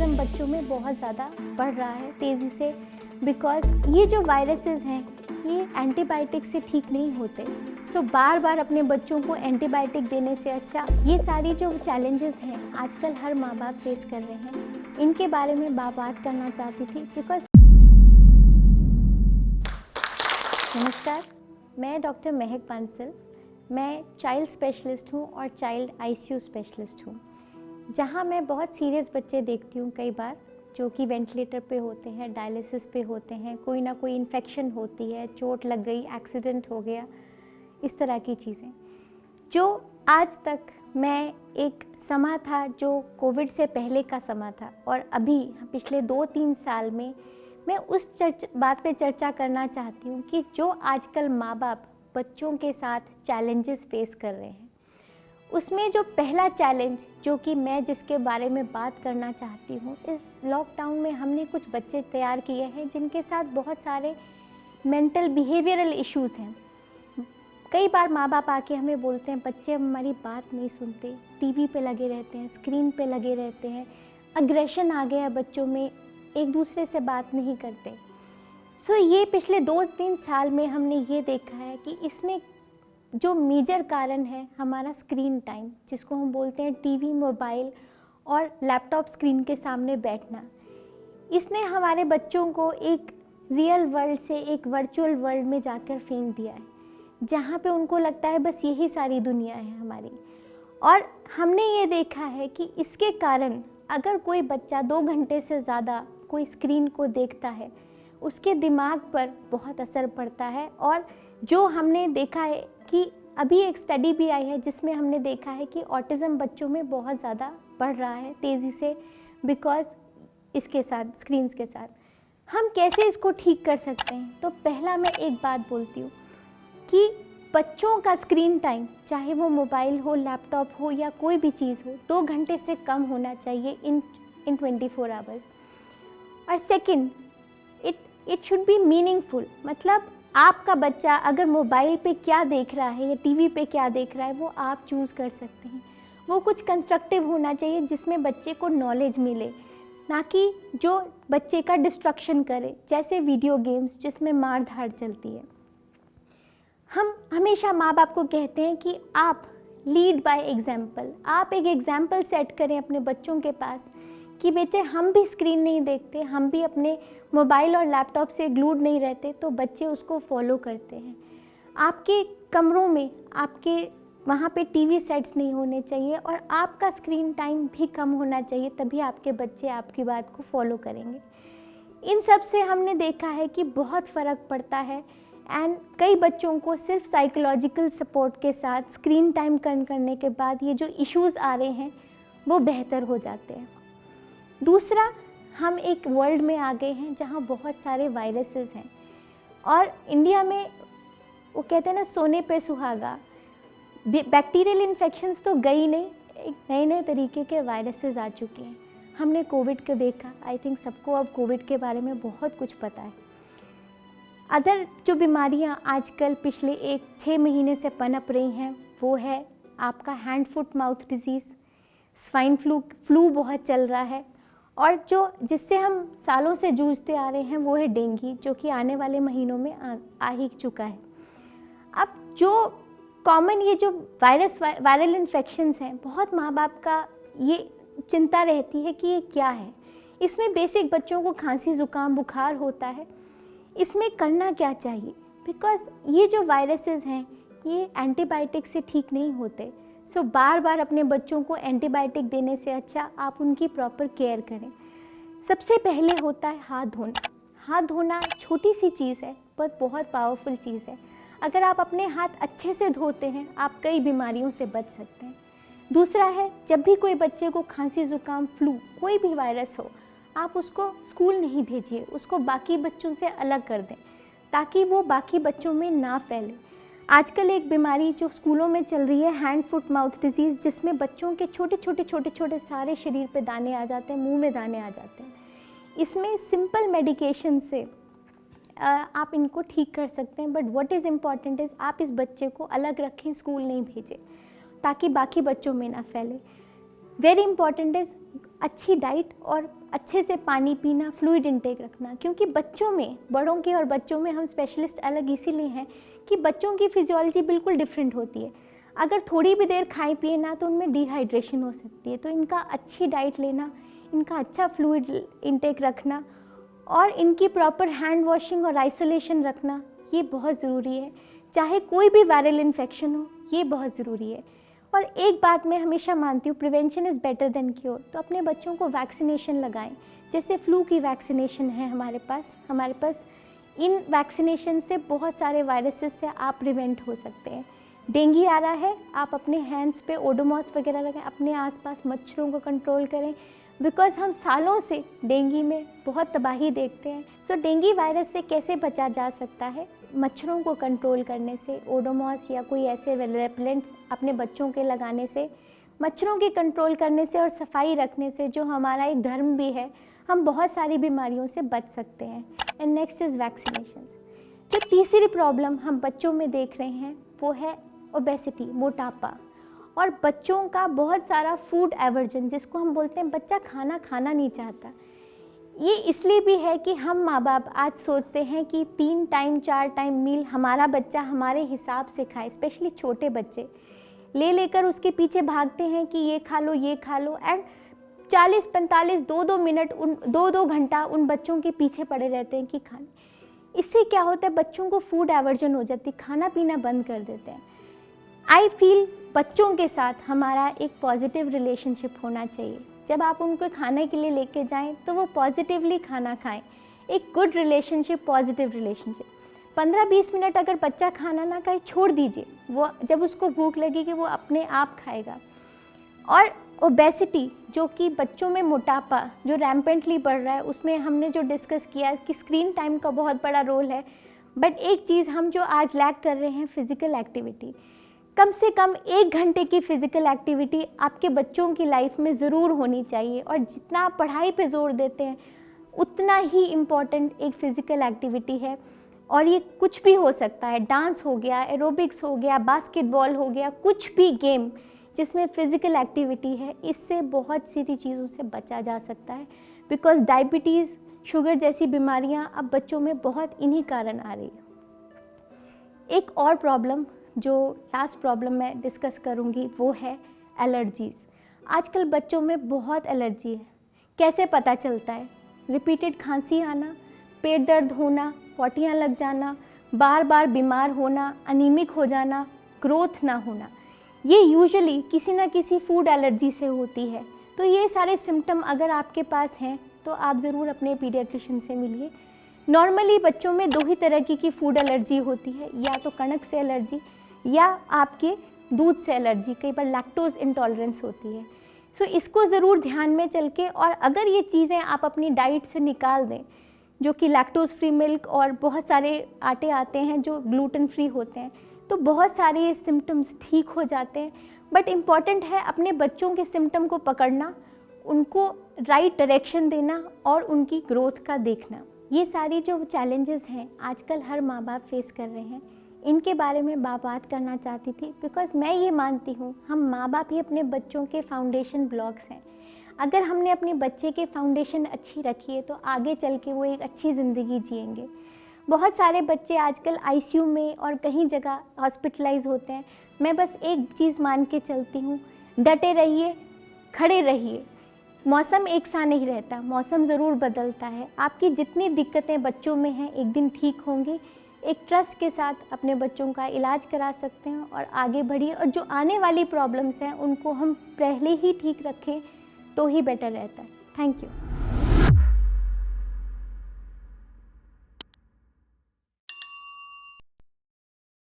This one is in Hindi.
ऑटिज़म बच्चों में बहुत ज़्यादा बढ़ रहा है तेज़ी से, बिकॉज़ ये जो वायरसेस हैं ये एंटीबायोटिक से ठीक नहीं होते। सो बार बार अपने बच्चों को एंटीबायोटिक देने से अच्छा ये सारी जो चैलेंजेस हैं आजकल हर माँ बाप फेस कर रहे हैं, इनके बारे में बात करना चाहती थी। बिकॉज़ नमस्कार, मैं डॉक्टर महक बांसल, मैं चाइल्ड स्पेशलिस्ट हूँ और चाइल्ड आईसीयू स्पेशलिस्ट हूँ, जहाँ मैं बहुत सीरियस बच्चे देखती हूँ कई बार जो कि वेंटिलेटर पे होते हैं, डायलिसिस पे होते हैं, कोई ना कोई इन्फेक्शन होती है, चोट लग गई, एक्सीडेंट हो गया, इस तरह की चीज़ें। जो आज तक मैं एक समा था जो कोविड से पहले का समा था और अभी पिछले 2-3 साल में मैं उस बात पे चर्चा करना चाहती हूँ कि जो आजकल माँ बाप बच्चों के साथ चैलेंजेस फेस कर रहे हैं, उसमें जो पहला चैलेंज जो कि मैं जिसके बारे में बात करना चाहती हूँ, इस लॉकडाउन में हमने कुछ बच्चे तैयार किए हैं जिनके साथ बहुत सारे मेंटल बिहेवियरल इश्यूज़ हैं। कई बार माँ बाप आके हमें बोलते हैं बच्चे हमारी बात नहीं सुनते, टीवी पे लगे रहते हैं, स्क्रीन पे लगे रहते हैं, अग्रेशन आ गया बच्चों में, एक दूसरे से बात नहीं करते। सो ये पिछले 2-3 साल में हमने ये देखा है कि इसमें जो मेजर कारण है हमारा स्क्रीन टाइम, जिसको हम बोलते हैं टीवी, मोबाइल और लैपटॉप स्क्रीन के सामने बैठना। इसने हमारे बच्चों को एक रियल वर्ल्ड से एक वर्चुअल वर्ल्ड में जाकर फेंक दिया है, जहाँ पे उनको लगता है बस यही सारी दुनिया है हमारी। और हमने ये देखा है कि इसके कारण अगर कोई बच्चा 2 घंटे से ज़्यादा कोई स्क्रीन को देखता है, उसके दिमाग पर बहुत असर पड़ता है। और जो हमने देखा है कि अभी एक स्टडी भी आई है जिसमें हमने देखा है कि ऑटिज़म बच्चों में बहुत ज़्यादा बढ़ रहा है तेज़ी से, बिकॉज़ इसके साथ स्क्रीन्स के साथ हम कैसे इसको ठीक कर सकते हैं। तो पहला मैं एक बात बोलती हूँ कि बच्चों का स्क्रीन टाइम, चाहे वो मोबाइल हो, लैपटॉप हो या कोई भी चीज़ हो, 2 घंटे से कम होना चाहिए इन 24 आवर्स। और second, it should be meaningful. मतलब आपका बच्चा अगर मोबाइल पे क्या देख रहा है या टीवी पे क्या देख रहा है वो आप चूज़ कर सकते हैं। वो कुछ कंस्ट्रक्टिव होना चाहिए जिसमें बच्चे को नॉलेज मिले, ना कि जो बच्चे का डिस्ट्रक्शन करे, जैसे वीडियो गेम्स जिसमें मार धाड़ चलती है। हम हमेशा माँ बाप को कहते हैं कि आप लीड बाय एग्जाम्पल, आप एक एग्जाम्पल सेट करें अपने बच्चों के पास कि बेटे हम भी स्क्रीन नहीं देखते, हम भी अपने मोबाइल और लैपटॉप से ग्लूड नहीं रहते, तो बच्चे उसको फॉलो करते हैं। आपके कमरों में आपके वहाँ पे टीवी सेट्स नहीं होने चाहिए और आपका स्क्रीन टाइम भी कम होना चाहिए, तभी आपके बच्चे आपकी बात को फॉलो करेंगे। इन सब से हमने देखा है कि बहुत फ़र्क पड़ता है एंड कई बच्चों को सिर्फ साइकोलॉजिकल सपोर्ट के साथ स्क्रीन टाइम कम करने के बाद ये जो इश्यूज़ आ रहे हैं वो बेहतर हो जाते हैं। दूसरा, हम एक वर्ल्ड में आ गए हैं जहाँ बहुत सारे वायरसेस हैं और इंडिया में वो कहते हैं ना सोने पे सुहागा, बैक्टीरियल इन्फेक्शंस तो गई नहीं, एक नए नए तरीके के वायरसेस आ चुके हैं। हमने कोविड को देखा, आई थिंक सबको अब कोविड के बारे में बहुत कुछ पता है। अदर जो बीमारियाँ आजकल पिछले 6 महीने से पनप रही हैं वो है आपका hand foot mouth disease, swine flu बहुत चल रहा है, और जिससे हम सालों से जूझते आ रहे हैं वो है डेंगू, जो कि आने वाले महीनों में आ ही चुका है। अब जो कॉमन ये जो वायरल इन्फेक्शंस हैं, बहुत माँ बाप का ये चिंता रहती है कि ये क्या है। इसमें बेसिक बच्चों को खांसी, ज़ुकाम, बुखार होता है, इसमें करना क्या चाहिए? बिकॉज़ ये जो वायरसेस हैं ये एंटीबायोटिक से ठीक नहीं होते। सो बार बार अपने बच्चों को एंटीबायोटिक देने से अच्छा आप उनकी प्रॉपर केयर करें। सबसे पहले होता है हाथ धोना। हाथ धोना छोटी सी चीज़ है पर बहुत पावरफुल चीज़ है। अगर आप अपने हाथ अच्छे से धोते हैं आप कई बीमारियों से बच सकते हैं। दूसरा है, जब भी कोई बच्चे को खांसी, ज़ुकाम, फ्लू, कोई भी वायरस हो, आप उसको स्कूल नहीं भेजिए, उसको बाकी बच्चों से अलग कर दें ताकि वो बाकी बच्चों में ना फैले। आजकल एक बीमारी जो स्कूलों में चल रही है हैंड फुट माउथ डिजीज़, जिसमें बच्चों के छोटे सारे शरीर पे दाने आ जाते हैं, मुंह में दाने आ जाते हैं। इसमें सिंपल मेडिकेशन से आप इनको ठीक कर सकते हैं, but what is important is आप इस बच्चे को अलग रखें, स्कूल नहीं भेजें ताकि बाकी बच्चों में ना फैले। वेरी इंपॉर्टेंट इज़ अच्छी डाइट और अच्छे से पानी पीना, फ्लूइड इंटेक रखना, क्योंकि बच्चों में, बड़ों के और बच्चों में हम स्पेशलिस्ट अलग इसीलिए हैं कि बच्चों की फिजियोलॉजी बिल्कुल डिफरेंट होती है। अगर थोड़ी भी देर खाएं पिए ना तो उनमें डिहाइड्रेशन हो सकती है। तो इनका अच्छी डाइट लेना, इनका अच्छा फ्लूइड इंटेक रखना और इनकी प्रॉपर हैंड वॉशिंग और आइसोलेशन रखना, ये बहुत ज़रूरी है। चाहे कोई भी वायरल इन्फेक्शन हो, ये बहुत ज़रूरी है। और एक बात मैं हमेशा मानती हूँ, prevention is better than cure. तो अपने बच्चों को वैक्सीनेशन लगाएं। जैसे फ्लू की वैक्सीनेशन है हमारे पास इन वैक्सीनेशन से बहुत सारे वायरसेस से आप प्रिवेंट हो सकते हैं। डेंगू आ रहा है, आप अपने हैंड्स पे ओडोमॉस वगैरह लगाएं, अपने आसपास मच्छरों को कंट्रोल करें, बिकॉज़ हम सालों से डेंगू में बहुत तबाही देखते हैं। सो डेंगू वायरस से कैसे बचा जा सकता है? मच्छरों को कंट्रोल करने से, ओडोमॉस या कोई ऐसे रेपेलेंट्स अपने बच्चों के लगाने से, मच्छरों की कंट्रोल करने से और सफाई रखने से, जो हमारा एक धर्म भी है, हम बहुत सारी बीमारियों से बच सकते हैं। And next is vaccinations. जो तीसरी प्रॉब्लम हम बच्चों में देख रहे हैं वो है ओबेसिटी, मोटापा, और बच्चों का बहुत सारा फूड एवर्जन, जिसको हम बोलते हैं बच्चा खाना नहीं चाहता। ये इसलिए भी है कि हम माँ बाप आज सोचते हैं कि 3 टाइम 4 टाइम मील हमारा बच्चा हमारे हिसाब से खाए। स्पेशली छोटे बच्चे लेकर उसके पीछे भागते हैं कि ये खा लो एंड 40-45 2-2 मिनट 2-2 घंटा उन बच्चों के पीछे पड़े रहते हैं कि खाने। इससे क्या होता है, बच्चों को फूड एवर्जन हो जाती है, खाना पीना बंद कर देते हैं। आई फील बच्चों के साथ हमारा एक पॉजिटिव रिलेशनशिप होना चाहिए। जब आप उनको खाने के लिए लेके जाएं तो वो पॉजिटिवली खाना खाएं। एक good relationship, positive relationship. 15-20 minute अगर बच्चा खाना ना खाए, छोड़ दीजिए, वो जब उसको भूख लगेगी वो अपने आप खाएगा। और ओबेसिटी, जो कि बच्चों में मोटापा जो रैम्पेंटली बढ़ रहा है, उसमें हमने जो डिस्कस किया कि स्क्रीन टाइम का बहुत बड़ा रोल है। बट एक चीज़ हम जो आज लैक कर रहे हैं, फिज़िकल एक्टिविटी। कम से कम 1 घंटे की फ़िज़िकल एक्टिविटी आपके बच्चों की लाइफ में ज़रूर होनी चाहिए। और जितना आप पढ़ाई पे जोर देते हैं उतना ही इम्पॉर्टेंट एक फ़िज़िकल एक्टिविटी है। और ये कुछ भी हो सकता है, डांस हो गया, एरोबिक्स हो गया, बास्केटबॉल हो गया, कुछ भी गेम जिसमें फ़िज़िकल एक्टिविटी है, इससे बहुत सारी चीज़ों से बचा जा सकता है। बिकॉज़ डायबिटीज़, शुगर जैसी बीमारियां अब बच्चों में बहुत इन्हीं कारण आ रही है। एक और प्रॉब्लम, जो लास्ट प्रॉब्लम मैं डिस्कस करूंगी, वो है एलर्जीज़। आजकल बच्चों में बहुत एलर्जी है। कैसे पता चलता है? रिपीटेड खांसी आना, पेट दर्द होना, पोटियाँ लग जाना, बार बार बीमार होना, अनीमिक हो जाना, ग्रोथ ना होना, ये यूजुअली किसी ना किसी फूड एलर्जी से होती है। तो ये सारे सिम्टम अगर आपके पास हैं तो आप ज़रूर अपने पीडियाट्रिशियन से मिलिए। नॉर्मली बच्चों में 2 ही तरह की फूड एलर्जी होती है, या तो कणक से एलर्जी या आपके दूध से एलर्जी, कई बार लैक्टोज इंटॉलरेंस होती है। सो इसको ज़रूर ध्यान में चल के, और अगर ये चीज़ें आप अपनी डाइट से निकाल दें, जो कि लैक्टोज फ्री मिल्क और बहुत सारे आटे आते हैं जो ग्लूटेन फ्री होते हैं, तो बहुत सारे ये सिम्टम्स ठीक हो जाते हैं। बट इम्पॉर्टेंट है अपने बच्चों के सिम्टम को पकड़ना, उनको राइट डायरेक्शन देना और उनकी ग्रोथ का देखना। ये सारी जो चैलेंजेस हैं आजकल हर माँ बाप फेस कर रहे हैं, इनके बारे में बात करना चाहती थी। बिकॉज़ मैं ये मानती हूँ, हम माँ बाप ही अपने बच्चों के फाउंडेशन ब्लॉक्स हैं। अगर हमने अपने बच्चे के फाउंडेशन अच्छी रखी है तो आगे चल के वो एक अच्छी ज़िंदगी जिएंगे। बहुत सारे बच्चे आजकल आईसीयू में और कहीं जगह हॉस्पिटलाइज होते हैं। मैं बस एक चीज़ मान के चलती हूँ, डटे रहिए, खड़े रहिए। मौसम एक सा नहीं रहता, मौसम ज़रूर बदलता है। आपकी जितनी दिक्कतें बच्चों में हैं एक दिन ठीक होंगी। एक ट्रस्ट के साथ अपने बच्चों का इलाज करा सकते हैं और आगे बढ़िए। और जो आने वाली प्रॉब्लम्स हैं उनको हम पहले ही ठीक रखें तो ही बेटर रहता है। Thank you.